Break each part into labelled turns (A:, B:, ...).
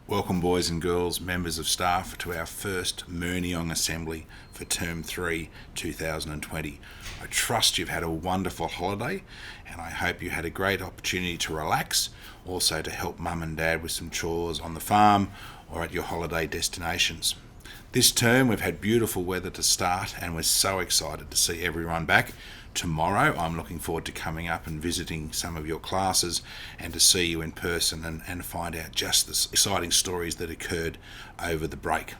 A: Welcome boys and girls, members of staff, to our first Murniong Assembly for Term 3 2020. I trust you've had a wonderful holiday and I hope you had a great opportunity to relax, also to help mum and dad with some chores on the farm or at your holiday destinations. This term we've had beautiful weather to start and we're so excited to see everyone back. Tomorrow I'm looking forward to coming up and visiting some of your classes and to see you in person and find out just the exciting stories that occurred over the break.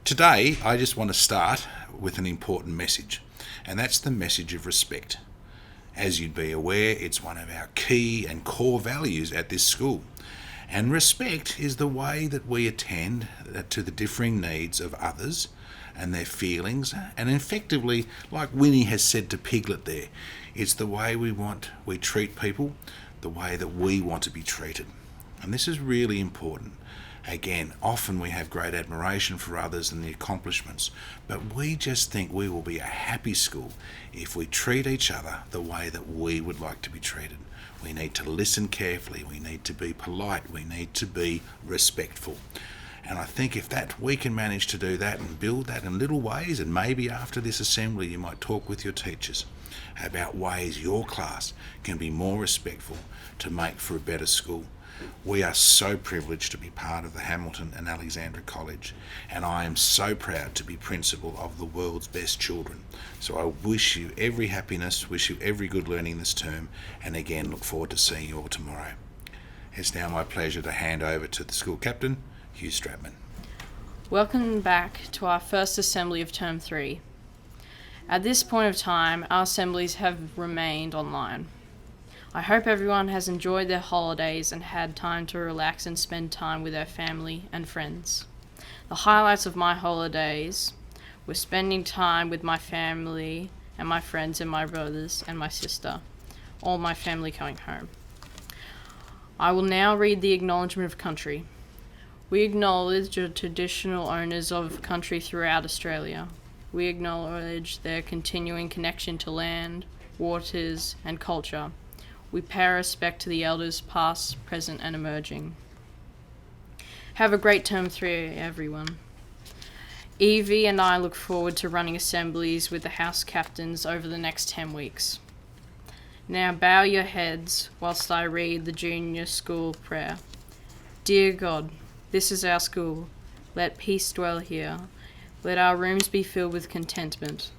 A: Today I just want to start with an important message, and that's the message of respect. As you'd be aware, it's one of our key and core values at this school. And respect is the way that we attend to the differing needs of others and their feelings, and effectively, like Winnie has said to Piglet there, it's the way we treat people, the way that we want to be treated. And this is really important. Again, often we have great admiration for others and the accomplishments, but we just think we will be a happy school if we treat each other the way that we would like to be treated. We need to listen carefully, we need to be polite, we need to be respectful. And I think if we can manage to do that and build that in little ways, and maybe after this assembly you might talk with your teachers about ways your class can be more respectful to make for a better school. We are so privileged to be part of the Hamilton and Alexandra College, and I am so proud to be principal of the world's best children. So I wish you every happiness, wish you every good learning this term, and again look forward to seeing you all tomorrow. It's now my pleasure to hand over to the school captain, Hugh Stratman.
B: Welcome back to our first assembly of Term 3. At this point of time, our assemblies have remained online. I hope everyone has enjoyed their holidays and had time to relax and spend time with their family and friends. The highlights of my holidays were spending time with my family and my friends and my brothers and my sister, all my family coming home. I will now read the Acknowledgement of Country. We acknowledge the traditional owners of country throughout Australia. We acknowledge their continuing connection to land, waters, and culture. We pay respect to the elders past, present, and emerging. Have a great Term 3, everyone. Evie and I look forward to running assemblies with the house captains over the next 10 weeks. Now bow your heads whilst I read the junior school prayer. Dear God, this is our school. Let peace dwell here. Let our rooms be filled with contentment.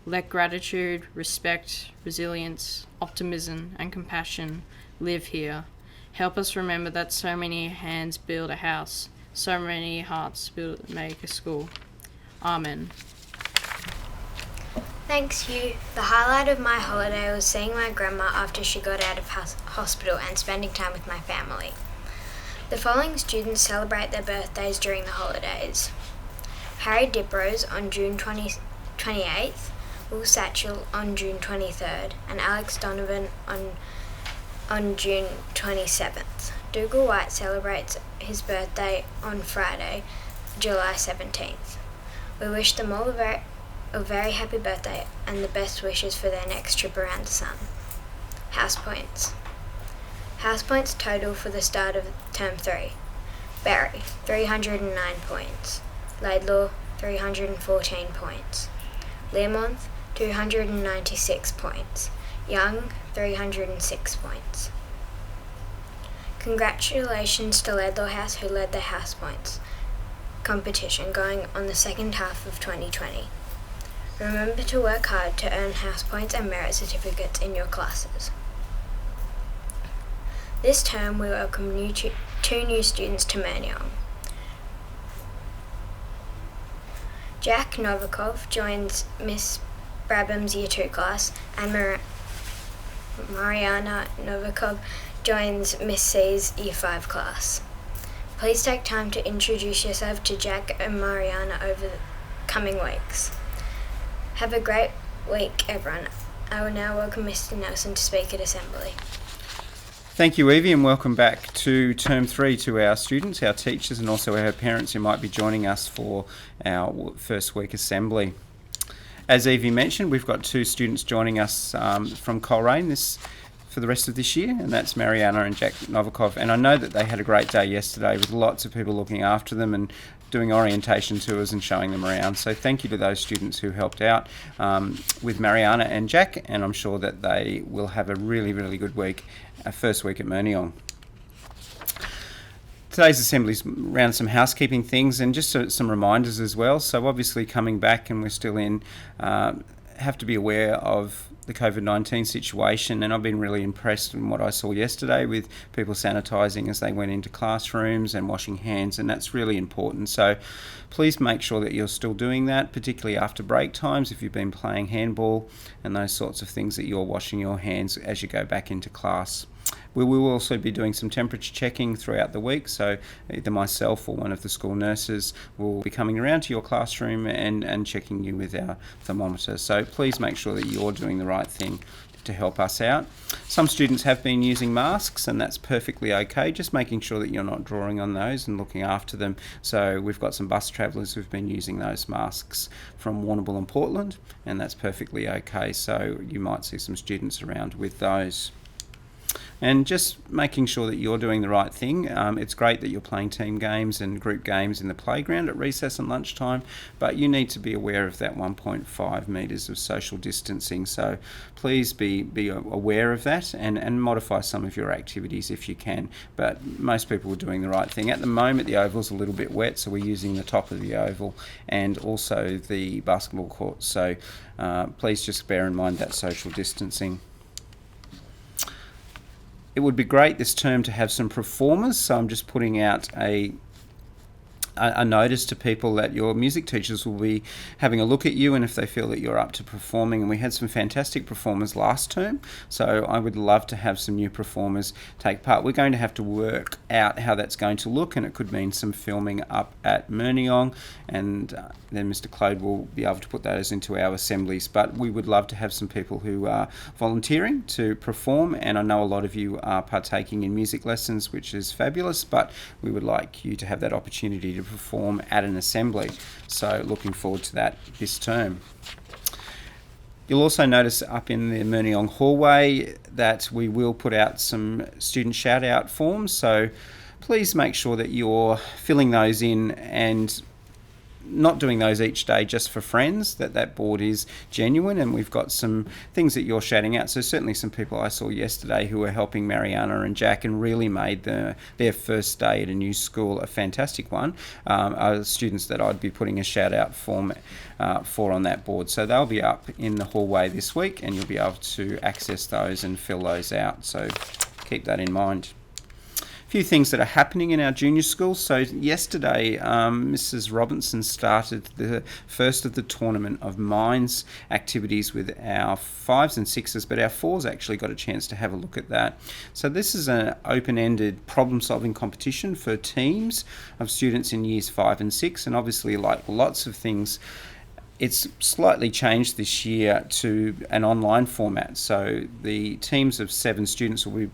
B: Let gratitude, respect, resilience, optimism, and compassion live here. Help us remember that so many hands build a house, so many hearts make a school. Amen.
C: Thanks, Hugh. The highlight of my holiday was seeing my grandma after she got out of hospital and spending time with my family. The following students celebrate their birthdays during the holidays: Harry Diprose on June 28th, Will Satchel on June 23rd, and Alex Donovan on June 27th. Dougal White celebrates his birthday on Friday, July 17th. We wish them all a very happy birthday and the best wishes for their next trip around the sun. House points. House points total for the start of Term 3. Barry, 309 points. Laidlaw, 314 points. Learmonth, 296 points. Young, 306 points. Congratulations to Laidlaw House, who led the House Points competition going on the second half of 2020. Remember to work hard to earn house points and merit certificates in your classes. This term we welcome two new students to Murniong. Jack Novikov joins Miss Brabham's Year 2 class, and Mariana Novikov joins Miss C's Year 5 class. Please take time to introduce yourself to Jack and Mariana over the coming weeks. Have a great week, everyone. I will now welcome Mr. Nelson to speak at Assembly.
D: Thank you, Evie, and welcome back to Term 3 to our students, our teachers, and also our parents who might be joining us for our first week assembly. As Evie mentioned, we've got two students joining us from Coleraine for the rest of this year, and that's Mariana and Jack Novikov. And I know that they had a great day yesterday with lots of people looking after them and doing orientation tours and showing them around. So thank you to those students who helped out with Mariana and Jack, and I'm sure that they will have a really, really good week, first week at Murniong. Today's assembly's around some housekeeping things and just some reminders as well. So obviously coming back, and we're still in, have to be aware of the COVID-19 situation, and I've been really impressed in what I saw yesterday with people sanitising as they went into classrooms and washing hands, and that's really important. So please make sure that you're still doing that, particularly after break times if you've been playing handball and those sorts of things, that you're washing your hands as you go back into class. We will also be doing some temperature checking throughout the week, so either myself or one of the school nurses will be coming around to your classroom and checking you with our thermometer. So please make sure that you're doing the right thing to help us out. Some students have been using masks, and that's perfectly okay, just making sure that you're not drawing on those and looking after them. So we've got some bus travellers who've been using those masks from Warrnambool and Portland, and that's perfectly okay. So you might see some students around with those. And just making sure that you're doing the right thing. It's great that you're playing team games and group games in the playground at recess and lunchtime, but you need to be aware of that 1.5 metres of social distancing. So please be aware of that and modify some of your activities if you can. But most people are doing the right thing. At the moment, the oval's a little bit wet, so we're using the top of the oval and also the basketball court. So please just bear in mind that social distancing. It would be great this term to have some performers, so I'm just putting out a notice to people that your music teachers will be having a look at you, and if they feel that you're up to performing. And we had some fantastic performers last term, so I would love to have some new performers take part. We're going to have to work out how that's going to look, and it could mean some filming up at Murniong, and then Mr. Claude will be able to put those into our assemblies. But we would love to have some people who are volunteering to perform, and I know a lot of you are partaking in music lessons, which is fabulous, but we would like you to have that opportunity to perform at an assembly. So looking forward to that this term. You'll also notice up in the Murniong hallway that we will put out some student shout out forms, so please make sure that you're filling those in and not doing those each day just for friends, that board is genuine, and we've got some things that you're shouting out. So certainly some people I saw yesterday who were helping Mariana and Jack and really made their first day at a new school a fantastic one, are students that I'd be putting a shout out form for on that board. So they'll be up in the hallway this week, and you'll be able to access those and fill those out. So keep that in mind. A few things that are happening in our junior school. So yesterday, Mrs. Robinson started the first of the tournament of Minds activities with our 5s and 6s, but our 4s actually got a chance to have a look at that. So this is an open-ended problem-solving competition for teams of students in years 5 and 6, and obviously, like lots of things, it's slightly changed this year to an online format. So the teams of 7 students will be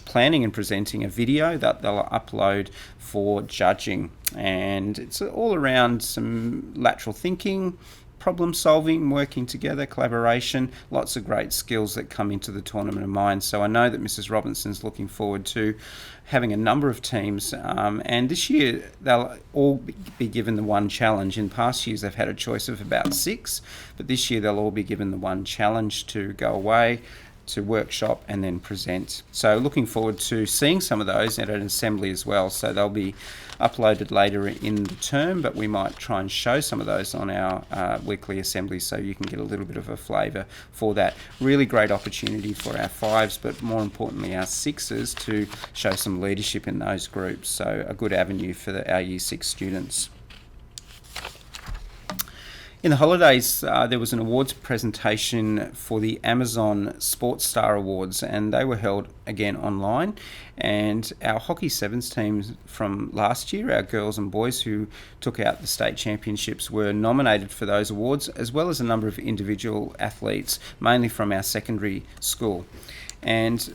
D: planning and presenting a video that they'll upload for judging. And it's all around some lateral thinking, problem solving, working together, collaboration, lots of great skills that come into the Tournament of Minds. So I know that Mrs. Robinson's looking forward to having a number of teams, and this year they'll all be given the one challenge. In past years they've had a choice of about 6, but this year they'll all be given the one challenge to go away, to workshop and then present. So looking forward to seeing some of those at an assembly as well. So they'll be uploaded later in the term, but we might try and show some of those on our weekly assemblies so you can get a little bit of a flavour for that. Really great opportunity for our 5s, but more importantly our 6s to show some leadership in those groups. So a good avenue for our Year 6 students. In the holidays, there was an awards presentation for the Amazon Sports Star Awards, and they were held again online. And our Hockey Sevens teams from last year, our girls and boys who took out the state championships, were nominated for those awards, as well as a number of individual athletes, mainly from our secondary school. And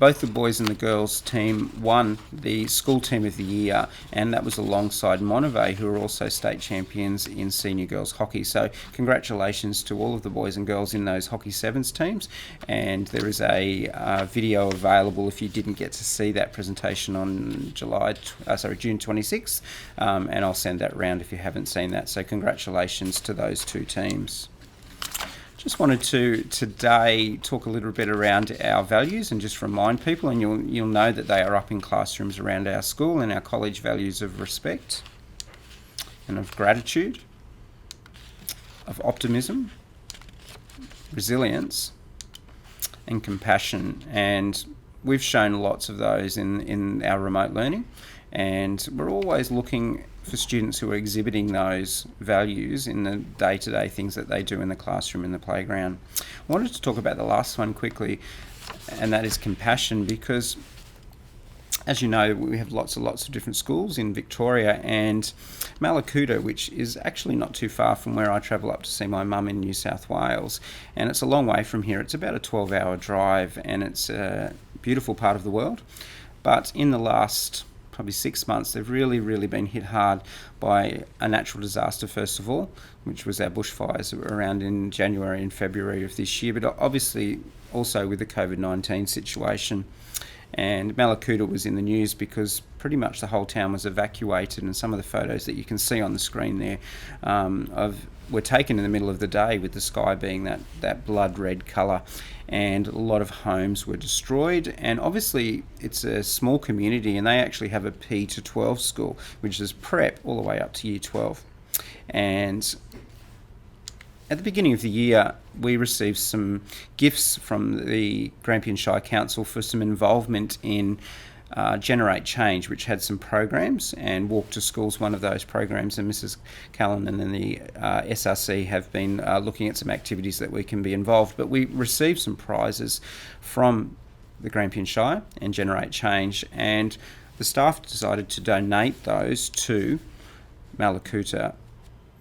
D: both the boys and the girls team won the school team of the year, and that was alongside Monterey, who are also state champions in senior girls hockey. So congratulations to all of the boys and girls in those hockey sevens teams, and there is a video available if you didn't get to see that presentation on June 26th, and I'll send that round if you haven't seen that. So congratulations to those two teams. Just wanted to today talk a little bit around our values and just remind people, and you'll know that they are up in classrooms around our school, and our college values of respect and of gratitude, of optimism, resilience and compassion. And we've shown lots of those in our remote learning, and we're always looking for students who are exhibiting those values in the day-to-day things that they do in the classroom, in the playground. I wanted to talk about the last one quickly, and that is compassion, because as you know, we have lots of different schools in Victoria, and Malakuta, which is actually not too far from where I travel up to see my mum in New South Wales, and it's a long way from here. It's about a 12-hour drive, and it's a beautiful part of the world. But in the last probably 6 months, they've really been hit hard by a natural disaster, first of all, which was our bushfires that were around in January and February of this year, but obviously also with the COVID-19 situation. And Malakuta was in the news because pretty much the whole town was evacuated, and some of the photos that you can see on the screen there were taken in the middle of the day, with the sky being that blood red colour, and a lot of homes were destroyed. And obviously it's a small community, and they actually have a P to 12 school, which is prep all the way up to year 12. And at the beginning of the year, we received some gifts from the Grampian Shire Council for some involvement in Generate Change, which had some programs, and Walk to School's one of those programs, and Mrs. Callan and then the SRC have been looking at some activities that we can be involved. But we received some prizes from the Grampian Shire and Generate Change, and the staff decided to donate those to Malakuta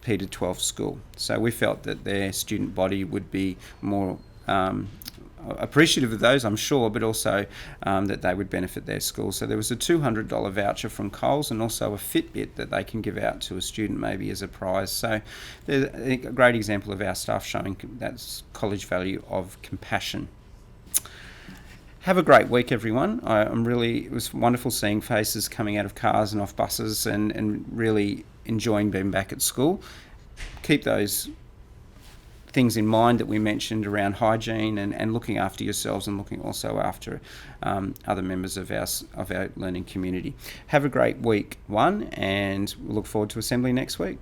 D: P to 12 school. So we felt that their student body would be more appreciative of those, I'm sure, but also that they would benefit their school. So there was a $200 voucher from Coles, and also a Fitbit that they can give out to a student maybe as a prize. So there's a great example of our staff showing that college value of compassion. Have a great week, everyone. It was wonderful seeing faces coming out of cars and off buses, and really enjoying being back at school. Keep those things in mind that we mentioned around hygiene and looking after yourselves, and looking also after other members of our learning community. Have a great week, and we'll look forward to assembly next week.